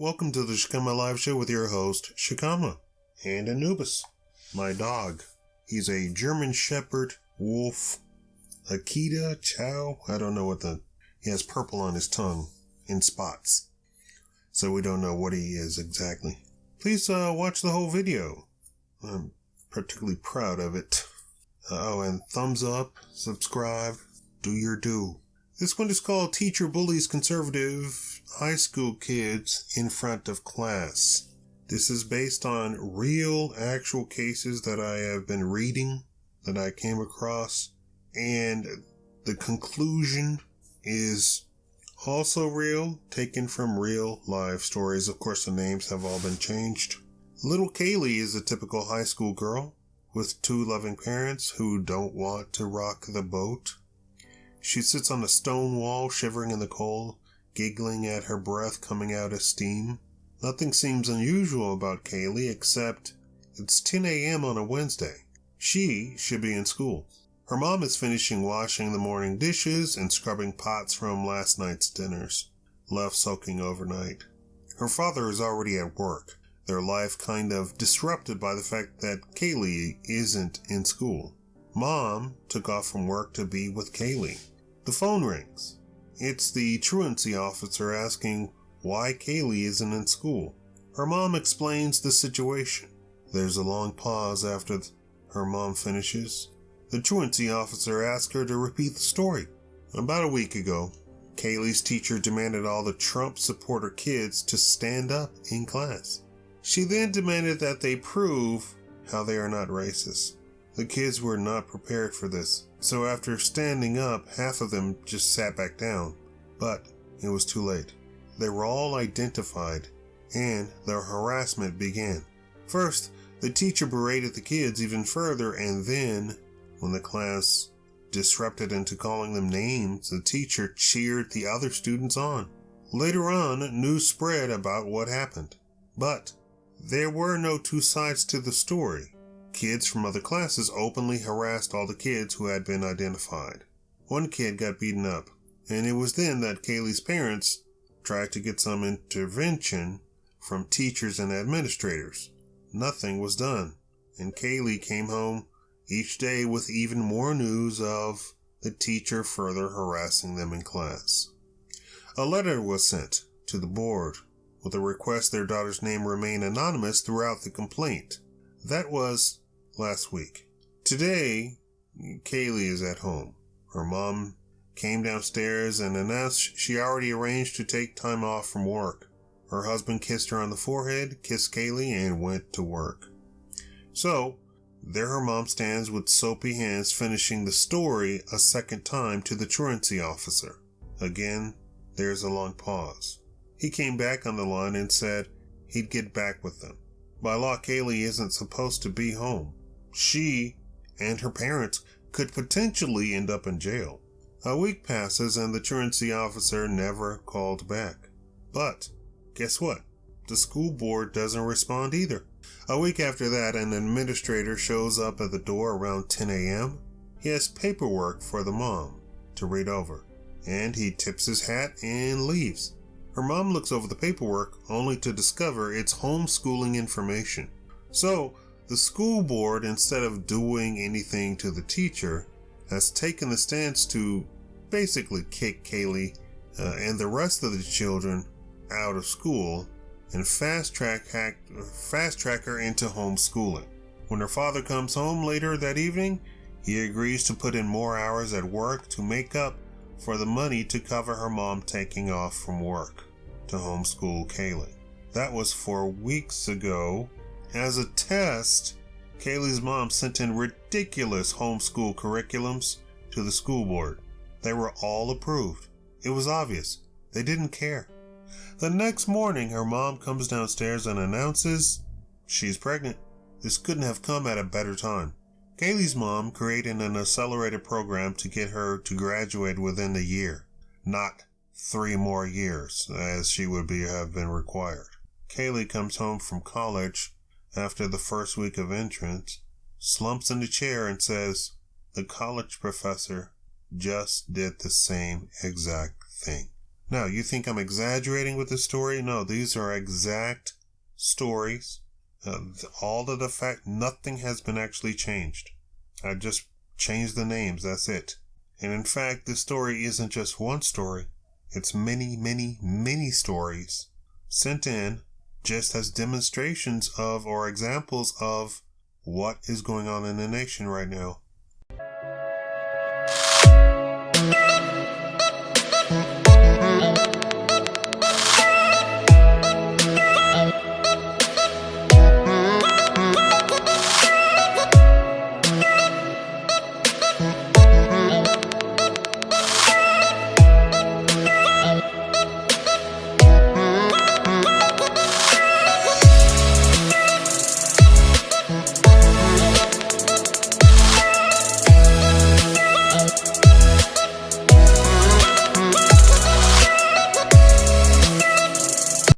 Welcome to the Shakaama Live Show with your host, Shakaama, and Anubis, my dog. He's a German Shepherd, Wolf, Akita, Chow, I don't know he has purple on his tongue, in spots, so we don't know what he is exactly. Please watch the whole video. I'm particularly proud of it. And thumbs up, subscribe, do your due. This one is called Teacher Bullies Conservative High School Kids in Front of Class. This is based on real, actual cases that I have been reading, that I came across, and the conclusion is also real, taken from real live stories. Of course, the names have all been changed. Little Kaylee is a typical high school girl with two loving parents who don't want to rock the boat. She sits on a stone wall, shivering in the cold, giggling at her breath coming out as steam. Nothing seems unusual about Kaylee except it's 10 a.m. on a Wednesday. She should be in school. Her mom is finishing washing the morning dishes and scrubbing pots from last night's dinners, left soaking overnight. Her father is already at work, their life kind of disrupted by the fact that Kaylee isn't in school. Mom took off from work to be with Kaylee. The phone rings. It's the truancy officer asking why Kaylee isn't in school. Her mom explains the situation. There's a long pause after her mom finishes. The truancy officer asks her to repeat the story. About a week ago, Kaylee's teacher demanded all the Trump supporter kids to stand up in class. She then demanded that they prove how they are not racist. The kids were not prepared for this, so after standing up, half of them just sat back down. But it was too late. They were all identified, and their harassment began. First, the teacher berated the kids even further, and then, when the class disrupted into calling them names, the teacher cheered the other students on. Later on, news spread about what happened. But there were no two sides to the story. Kids from other classes openly harassed all the kids who had been identified. One kid got beaten up, and it was then that Kaylee's parents tried to get some intervention from teachers and administrators. Nothing was done, and Kaylee came home each day with even more news of the teacher further harassing them in class. A letter was sent to the board with a request their daughter's name remain anonymous throughout the complaint. That was last week. Today, Kaylee is at home. Her mom came downstairs and announced she already arranged to take time off from work. Her husband kissed her on the forehead, kissed Kaylee, and went to work. So, there her mom stands with soapy hands finishing the story a second time to the truancy officer. Again, there's a long pause. He came back on the line and said he'd get back with them. By law, Kaylee isn't supposed to be home. She and her parents could potentially end up in jail. A week passes and the truancy officer never called back. But guess what? The school board doesn't respond either. A week after that, an administrator shows up at the door around 10 a.m. He has paperwork for the mom to read over, and he tips his hat and leaves. Her mom looks over the paperwork only to discover it's homeschooling information. So, the school board, instead of doing anything to the teacher, has taken the stance to basically kick Kaylee and the rest of the children out of school and fast track her into homeschooling. When her father comes home later that evening, he agrees to put in more hours at work to make up for the money to cover her mom taking off from work to homeschool Kaylee. That was 4 weeks ago. As a test, Kaylee's mom sent in ridiculous homeschool curriculums to the school board. They were all approved. It was obvious. They didn't care. The next morning, her mom comes downstairs and announces she's pregnant. This couldn't have come at a better time. Kaylee's mom created an accelerated program to get her to graduate within a year, not 3 more years, as she would have been required. Kaylee comes home from college after the first week of entrance, slumps in the chair and says, "The college professor just did the same exact thing." Now, you think I'm exaggerating with the story? No, these are exact stories. All of the fact, nothing has been actually changed. I just changed the names, that's it. And in fact, this story isn't just one story. It's many, many, many stories sent in just as demonstrations of or examples of what is going on in the nation right now.